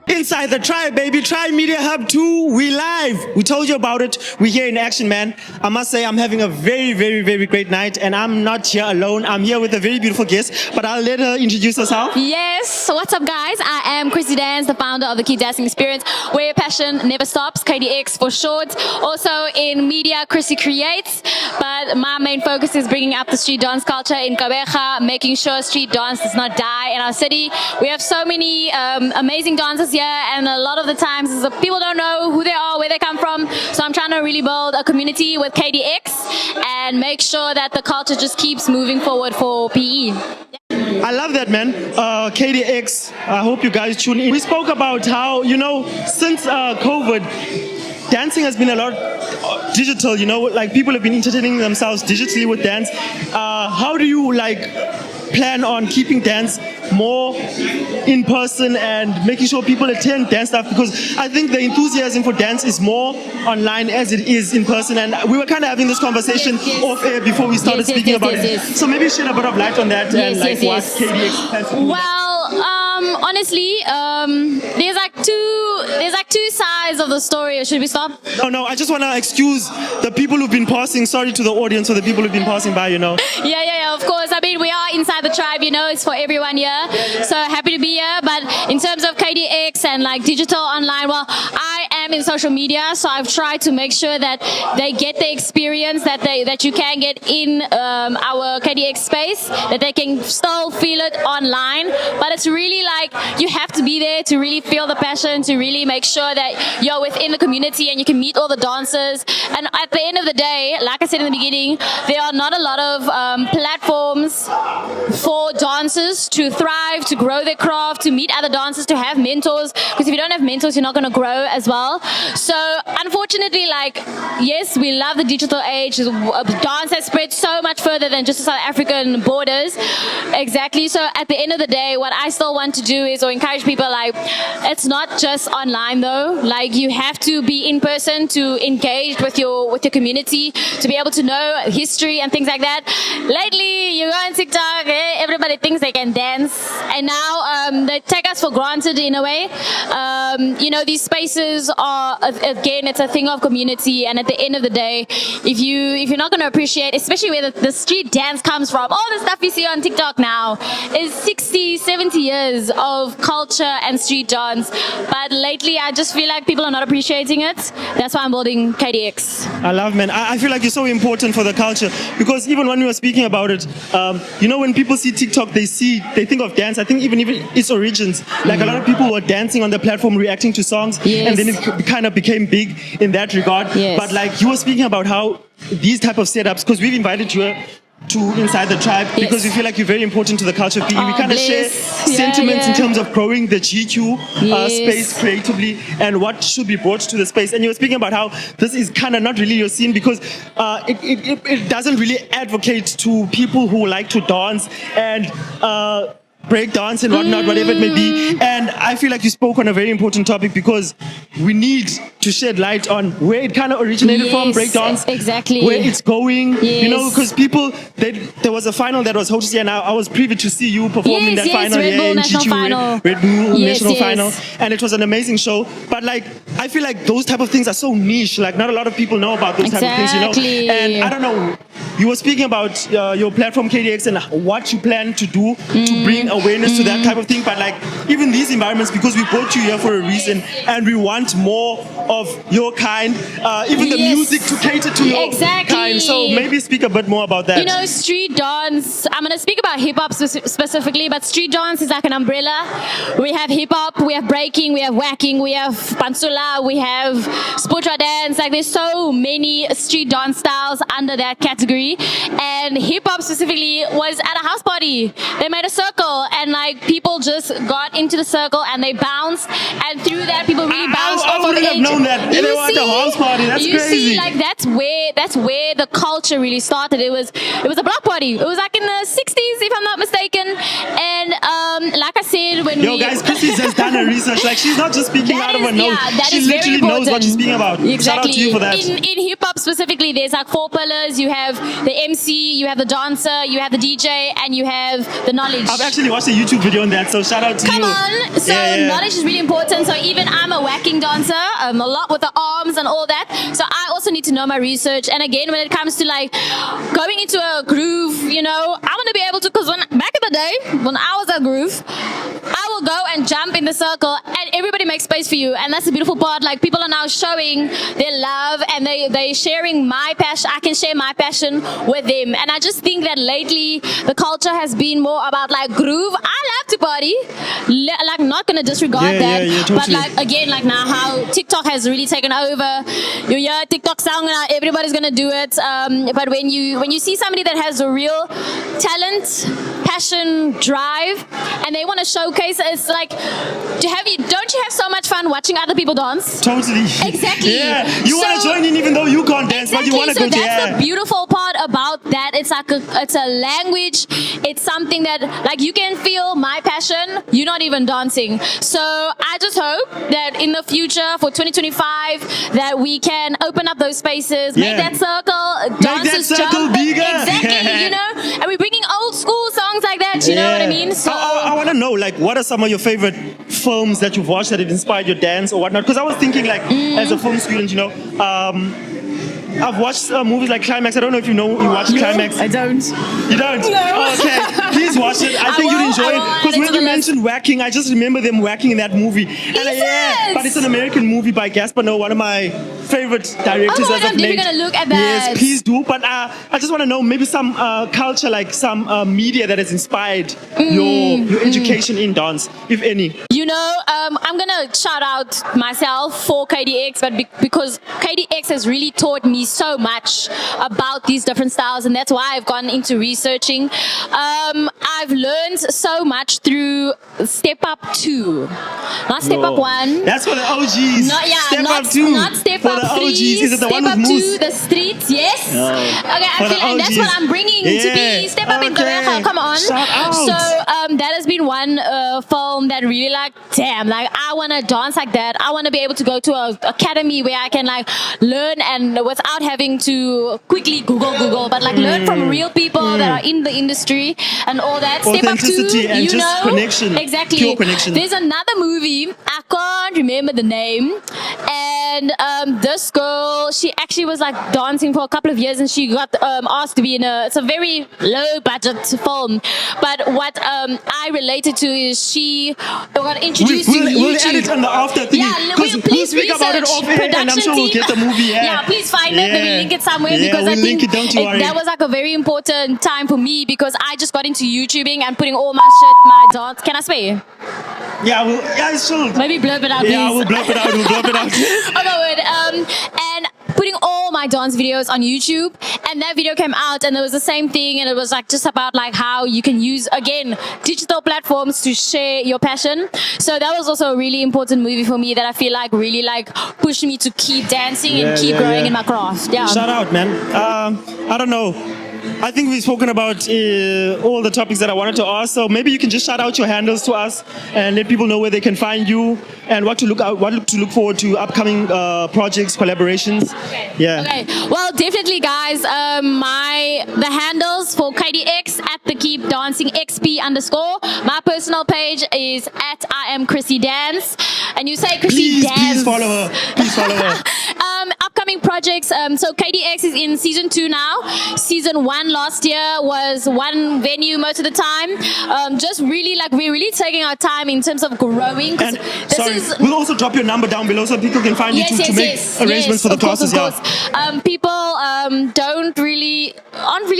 Inside the Tribe, baby. Tribe Media Hub 2, we live. We told you about it. We're here in action, man. I must say I'm having a very, very, very great night, and I'm not here alone. I'm here with a very beautiful guest, but I'll let her introduce herself. Yes, what's up, guys? I am Chrissy Dance, the founder of the Keep Dancing Experience, where passion never stops, KDX for short. Also in media, Chrissy Creates, but my main focus is bringing up the street dance culture in Kabeja, making sure street dance does not die in our city. We have so many amazing dancers here, and a lot of the times people don't know who they are, where they come from. So I'm trying to really build a community with KDX and make sure that the culture just keeps moving forward for PE. I love that, man. KDX, I hope you guys tune in. We spoke about how, since COVID, dancing has been a lot digital, like people have been entertaining themselves digitally with dance. How do you plan on keeping dance more in person and making sure people attend dance stuff? Because I think the enthusiasm for dance is more online as it is in person, and we were kind of having this conversation off air before we started speaking about it. So maybe shed a bit of light on that and what KDX plans to do. Well, honestly, there's two sides of the story. Should we stop? No, I just want to excuse the people who've been passing. Sorry to the audience or the people who've been passing by, Yeah, of course. I mean, we are inside the tribe, it's for everyone here. So happy to be here. But in terms of KDX and digital online, well, I am in social media, so I've tried to make sure that they get the experience that you can get in our KDX space, that they can still feel it online. But it's really you have to be there to really feel the passion, to really make sure that you're within the community and you can meet all the dancers. And at the end of the day, like I said in the beginning, there are not a lot of platforms for dancers to thrive, to grow their craft, to meet other dancers, to have mentors. Because if you don't have mentors, you're not going to grow as well. So unfortunately, yes, we love the digital age. Dance has spread so much further than just the South African borders. Exactly. So at the end of the day, what I still want to do is encourage people, it's not just online though. You have to be in person to engage with your community, to be able to know history and things like that. Lately, you go on TikTok, everybody thinks they can dance, and now they take us for granted in a way. These spaces are, again, it's a thing of community, and at the end of the day, if you're not going to appreciate, especially where the street dance comes from, all the stuff you see on TikTok now is 60, 70 years of culture and street dance. But lately, I just feel like people are not appreciating it. That's why I'm building KDX. I love, man. I feel like you're so important for the culture, because even when we were speaking about it, when people see TikTok, they think of dance. I think even its origins, a lot of people were dancing on the platform, reacting to songs, and then it kind of became big in that regard. Yes. But you were speaking about how these type of setups, because we've invited you to Inside the Tribe, because we feel like you're very important to the culture of PE. We kind of share sentiments in terms of growing the GQ space creatively and what should be brought to the space. And you were speaking about how this is kind of not really your scene, because it doesn't really advocate to people who like to dance and break dance and whatnot, whatever it may be. And I feel like you spoke on a very important topic, because we need to shed light on where it kind of originated from, break dance, exactly, where it's going, because people, there was a final that was hosted here, and I was privy to see you perform in that final, Red Bull National Final. Red Bull National Final, and it was an amazing show. But I feel like those type of things are so niche, not a lot of people know about those type of things, and I don't know, you were speaking about your platform KDX and what you plan to do to bring awareness to that type of thing. But even these environments, because we brought you here for a reason, and we want more of your kind, even the music to cater to your kind. So maybe speak a bit more about that. Street dance, I'm going to speak about hip hop specifically, but street dance is like an umbrella. We have hip hop, we have breaking, we have whacking, we have pansula, we have sputra dance. There's so many street dance styles under that category. industry, and hip hop specifically was at a house party. They made a circle, and like people just got into the circle and they bounced, and through that people really bounced I off of wouldn't have each. known that. They were at the house party. That's you crazy. see, like that's where the culture really started. It was a block party. It was like in the 60s, if I'm not mistaken. And like I said, when Yo, guys, Chrissy has done her research. Like, she's not just speaking out of her nose. that She is very literally knows what she's speaking about. Exactly. Shout out to you for that. In hip hop specifically, there's like 4 pillars. You have the MC, you have the dancer, you have the DJ, and you have the knowledge. I've actually watched a YouTube video on that, so shout out to you. Come on. So knowledge is really important. So even I'm a whacking dancer, a lot with the arms and all that. So I also need to know my research. And again, when it comes to like going into a groove, you know, I want to be able to, because back in the day, when I was at groove, I will go and jump in the circle and everybody makes space for you. And that's the beautiful part. Like people are now showing their love and they sharing my passion. I can share my passion with them. And I just think that lately the culture has been more about like groove. I love to party. Like not going to disregard that. Totally. But like again, like now how TikTok has really taken over. You hear TikTok song now, everybody's going to do it. But when you see somebody that has a real talent, passion, drive, and they want to showcase it, it's like, don't you have so much fun watching other people dance? Totally. Exactly. Yeah. You want to join in even though you can't dance, exactly. but you want to so go that's to the beautiful part about that. It's like it's a language. It's something that like you can feel my passion. You're not even dancing. So I just hope that in the future for 2025 that we can open up those spaces, make that circle, dancers jump. Bigger. Exactly. You know, and we're bringing old school songs like that. You know what I mean? So I want to know, like, what are some of your favorite films that you've watched that have inspired your dance or whatnot? Because I was thinking, like, as a film student, you know, I've watched movies like Climax. I don't know if you watch Climax. I don't. You don't? No. Oh, okay. Please watch it. I think you'd enjoy it. Because when you mentioned whacking, I just remember them whacking in that movie. And but it's an American movie by Gaspar Noé, one of my favorite directors as of I'm late. going to look at that. Yes, please do. But I just want to know maybe some culture, like some media that has inspired your education in dance, if any. You know, I'm going to shout out myself for KDX, but because KDX has really taught me so much about these different styles, and that's why I've gone into researching. I've learned so much through Step Up 2. Not Step Up 1. That's for the OGs. Step Up 2. Not Step for Up the 3. OGs. Is it the Step one with Up Moose? 2, the streets, yes. No. Okay, I feel like that's what I'm bringing to be. Step Up in Korea. Come on. Shout out. So that has been one film that really like, damn, like I want to dance like that. I want to be able to go to an academy where I can like learn and without having to quickly Google, but like learn from real people that are in the industry and all that. Step Up 2, and you just know, connection. exactly. Pure connection. There's another movie, I can't remember the name, and this girl, she actually was like dancing for a couple of years, and she got asked to be in it's a very low budget film, but what I related to is she got introduced to YouTube. We'll add it on the after thing. Yeah, please please speak about it off air, and I'm production sure we'll get the movie. Yeah, please find it. We'll link it somewhere because we'll I think link it, don't you worry. that was like a very important time for me because I just got into YouTubing and putting all my shit, my dance. Can I swear? Yeah, it's true. Maybe blurb it out, please. Yeah, we'll blurb it out. Oh my word. And putting all my dance videos on YouTube, and that video came out, and it was the same thing, and it was like just about like how you can use again digital platforms to share your passion. So that was also a really important movie for me that I feel like really like pushed me to keep dancing and keep growing in my craft. Yeah. Shout out, man. I don't know. I think we've spoken about all the topics that I wanted to ask. So maybe you can just shout out your handles to us and let people know where they can find you and what to look forward to upcoming projects, collaborations. Okay. Yeah. Okay. Well, definitely, guys. The handles for KDX at the Keep Dancing XP _. My personal page is at I am Chrissy Dance, and you say Chrissy Dance. Please follow her. Please follow her. Upcoming projects. So KDX is in season 2 now. Season 1 last year was one venue most of the time. Just really like we're really taking our time in terms of growing. And we'll also drop your number down below so people can find you to make arrangements for the classes. People aren't really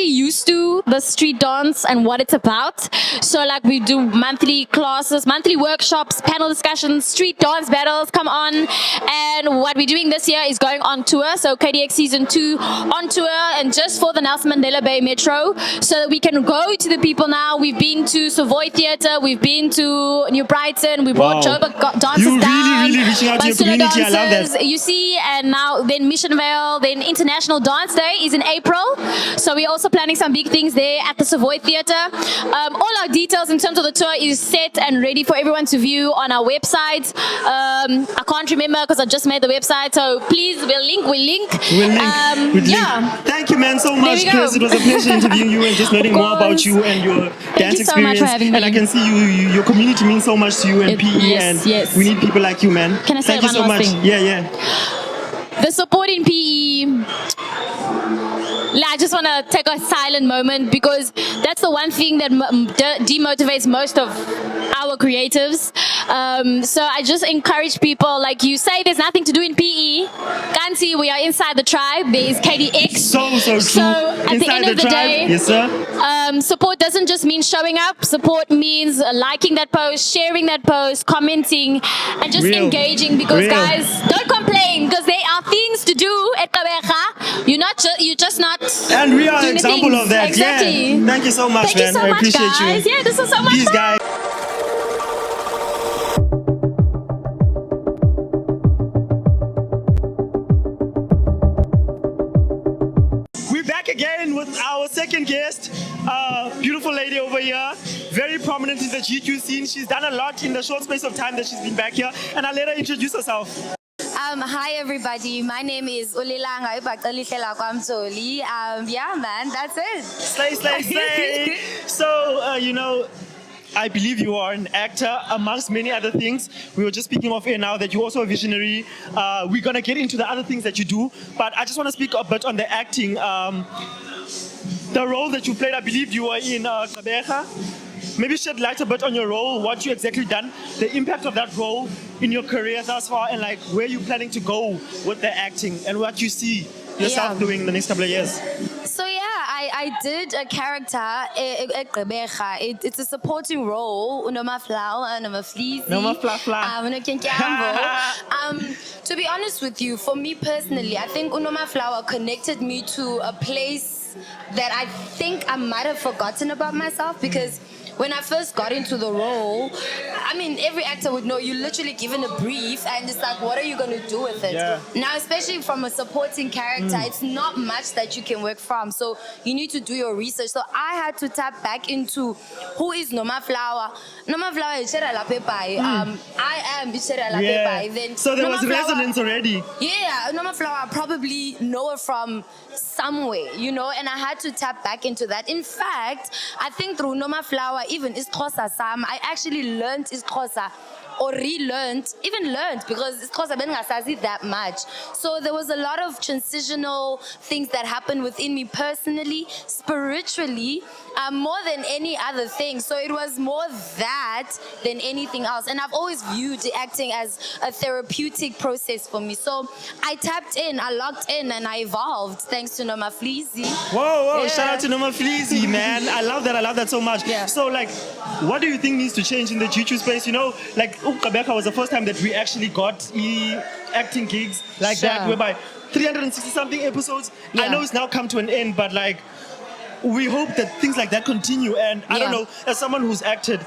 used to the street dance and what it's about. So like we do monthly classes, monthly workshops, panel discussions, street dance battles. Come on! And what we're doing this year is going on tour. So KDX season 2 on tour, and just for the Nelson Mandela Bay Metro, so that we can go to the people now. We've been to Savoy Theatre, we've been to New Brighton, we brought Joburg dancers You down. really reaching out to your community. I love that. You see, and now then Mission Vale, then International Dance Day is in April. So we're also planning some big things there at the Savoy Theatre. All our details in terms of the tour is set and ready for everyone to view on our website. I can't remember because I just made the website. So please, we'll link. We'll link. Thank you, man, so much, Chris. It was a pleasure interviewing you and just learning more about you and your dance experience. Thank you so much for having me. And I can see your community means so much to you and PE, yes. we need people like you, man. Can I say Thank you one so last much. thing? Yeah. The support in PE. I just want to take a silent moment because that's the one thing that demotivates most of our creatives. So I just encourage people, like you say, there's nothing to do in PE. Kansi, we are inside the tribe. There is KDX. So true. So at inside the end of the day, yes, sir. Support doesn't just mean showing up. Support means liking that post, sharing that post, commenting, and just engaging. Because guys, don't complain because there are things to do at Kabeja. You're just not. And we are an example of that. Exactly. Yeah. Thank you so much, Thank you so I much, appreciate guys. you. Yeah, this was so much Peace, fun. guys. We're back again with our second guest, beautiful lady over here, very prominent in the GQ scene. She's done a lot in the short space of time that she's been back here, and I'll let her introduce herself. Hi everybody, my name is lilangatv. Yeah man, that's it. Slay. So, I believe you are an actor amongst many other things. We were just speaking off air now that you're also a visionary. We're going to get into the other things that you do, but I just want to speak a bit on the acting. The role that you played, I believe you were in Kabeja. Maybe shed light a bit on your role, what you exactly done, the impact of that role in your career thus far, and like where you're planning to go with the acting and what you see yourself doing in the next couple of years. So yeah, I did a character at Kabeja. It's a supporting role. Unoma Flower, Unoma Fleezy. Noma Fla. To be honest with you, for me personally, I think Unoma Flower connected me to a place that I think I might have forgotten about myself, because when I first got into the role, I mean, every actor would know you're literally given a brief and it's like, what are you going to do with it? Yeah. Now, especially from a supporting character, it's not much that you can work from. So you need to do your research. So I had to tap back into who is Noma Flower. Noma Flower is Chera Lapepai. I am Chera Lapepai. Then So there Noma was Flower, resonance already. yeah, Noma Flower, I probably know her from somewhere, and I had to tap back into that. In fact, I think through Noma Flower, even Isxhosa Sam, I actually learned Isxhosa, or relearned, even learned, because Isxhosa bengasazi that much. So there was a lot of transitional things that happened within me personally, spiritually, more than any other thing. So it was more that than anything else. And I've always viewed acting as a therapeutic process for me. So I tapped in, I locked in, and I evolved thanks to Noma Fleezy. Whoa, Yeah. shout out to Noma Fleezy, man. I love that so much. Yeah. So, like, what do you think needs to change in the GQ space? Like, Kabeja was the first time that we actually got acting gigs like that, Sure. whereby 360 something episodes. I Yeah. know it's now come to an end, but like, we hope that things like that continue. And I don't Yeah. know, as someone who's acted,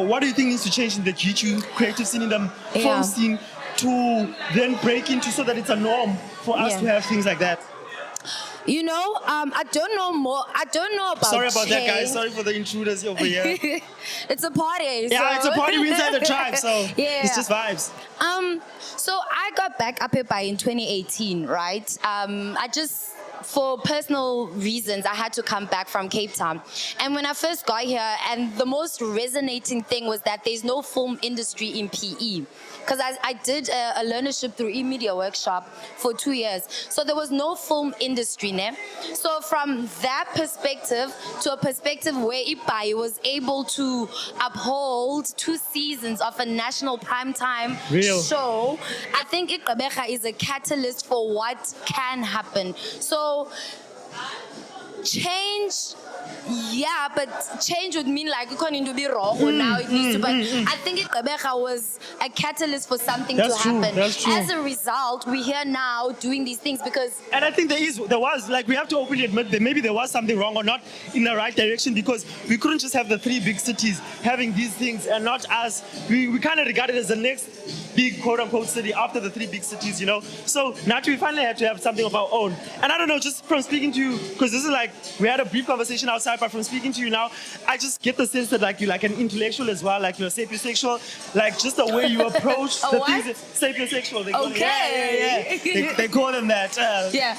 what do you think needs to change in the GQ creative scene, in the film Yeah. scene, to then break into, so that it's a norm for us Yeah. to have things like that? I don't know more. I don't know about Sorry about that, guys. change. Sorry for the intruders over here. It's a party. Yeah, so- it's a party. We're inside the tribe, so Yeah. it's just vibes. So I got back up here in 2018, right? I just, for personal reasons, I had to come back from Cape Town. And when I first got here, and the most resonating thing was that there's no film industry in PE. Because I did a learnership through e-media workshop for 2 years. So there was no film industry, ne? So from that perspective to a perspective where Ipai was able to uphold 2 seasons of a national primetime show, I think Kabeja is a catalyst for what can happen. So So change, yeah, but change would mean like it couldn't to be wrong or now it needs to. But I think Gqeberha was a catalyst for something That's to true, happen. that's true. As a result, we're here now doing these things because And I think there was, like, we have to openly admit that maybe there was something wrong or not in the right direction, because we couldn't just have the three big cities having these things and not us. We kind of regard it as the next big quote unquote city after the three big cities, you know? So now we finally had to have something of our own. And I don't know, just from speaking to you, because this is like, we had a brief conversation outside, but from speaking to you now, I just get the sense that like you're like an intellectual as well, like you're sapiosexual, like just the way you approach the what? things. Sapiosexual. They call it. Okay. Yeah. They call them that. Yeah.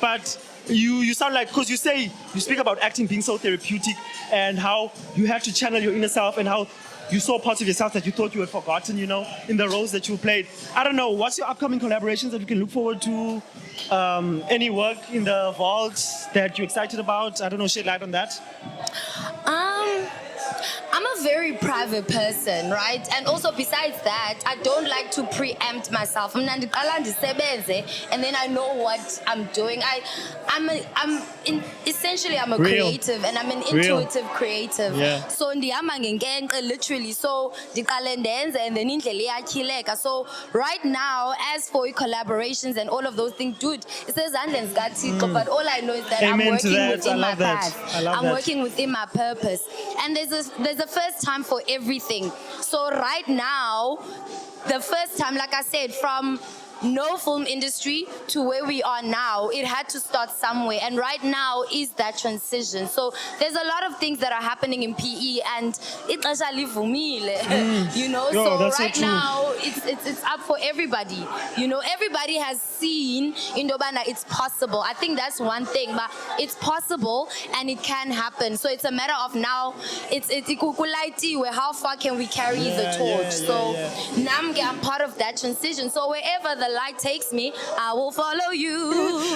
But you sound like, because you speak about acting being so therapeutic and how you had to channel your inner self and how you saw parts of yourself that you thought you had forgotten, you know, in the roles that you played. I don't know, what's your upcoming collaborations that we can look forward to? Any work in the vault that you're excited about? I don't know, shed light on that. I'm a very private person, right? And also besides that, I don't like to preempt myself. And then I know what I'm doing. Essentially I'm a Real. creative and I'm an Real. intuitive creative. Yeah. So literally. So and then so right now, as for collaborations and all of those things, dude, it says but all I know is that I'm Amen to working that. within I my love that. path. I love I'm that. working within my purpose. And there's a first time for everything. So right now, the first time, like I said, from no film industry to where we are now, it had to start somewhere. And right now is that transition. So there's a lot of things that are happening in PE and it you know, Yo, so that's so right true. now it's up for everybody. You know, everybody has seen Indobana, it's possible. I think that's one thing, but it's possible and it can happen. So it's a matter of now, it's where how far can we carry the torch? So Namge, I'm part of that transition. So wherever the light takes me, I will follow you.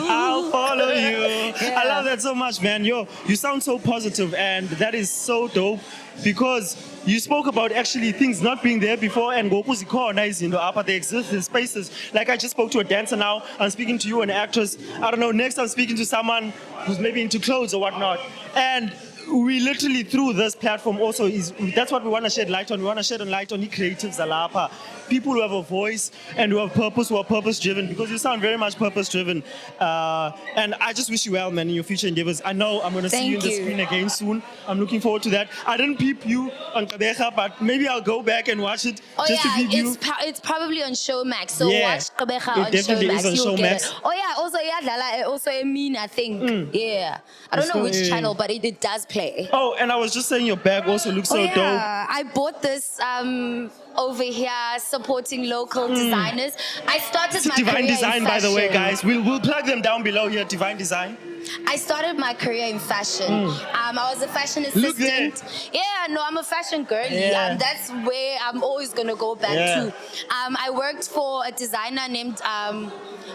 I'll follow you. I love that so much, man. You sound so positive, and that is so dope, because you spoke about actually things not being there before and but they exist in spaces. Like I just spoke to a dancer now, I'm speaking to you, an actress. I don't know, next I'm speaking to someone who's maybe into clothes or whatnot. And we literally, through this platform also, that's what we want to shed light on. We want to shed light on the creatives, Alapa. People who have a voice and who have purpose, who are purpose-driven, because you sound very much purpose-driven. And I just wish you well, man, in your future endeavors. I know I'm going to see you in the screen again soon. I'm looking forward to that. I didn't peep you on Gqeberha, but maybe I'll go back and watch it to peep you. It's probably on Showmax. So Yeah, watch Gqeberha it on definitely Showmax. is on You'll get Showmax. it. Oh yeah, also Emin, I think. Yeah. I don't know which channel, but it does play. Oh, and I was just saying your bag also looks so dope. I bought this over here supporting local designers. I started my Divine career Design, in by the way, fashion. guys. We'll plug them down below here, Divine Design. I started my career in fashion. I was a fashion Look there. assistant. Yeah, no, I'm a fashion girly. Yeah. That's where I'm always gonna go back to. I worked for a designer named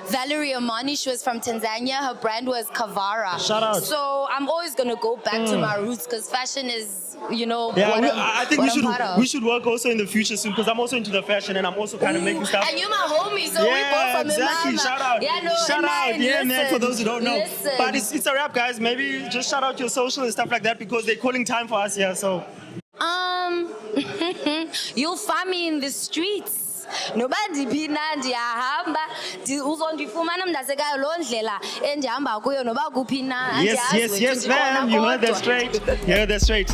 Valerie Amani. She was from Tanzania. Her brand was Kavara. Shout out. So I'm always gonna go back to my roots because fashion is, you know, Yeah, what I think we should work also in the future soon, because I'm also into the fashion and I'm also kind of making stuff. And you're my homie, so we both from exactly. Imama. Shout out. Yeah, no, Shout out. man, Yeah, man, for listen, those who don't know. listen. But it's a wrap, guys. Maybe just shout out your social and stuff like that, because they're calling time for us here. So You'll find me in the streets. Nobody phina ndiyahamba uzondifumana mntasekayo lo ndlela endihamba kuyo noba kuphi na yes, ma'am. You heard that straight. You heard that straight.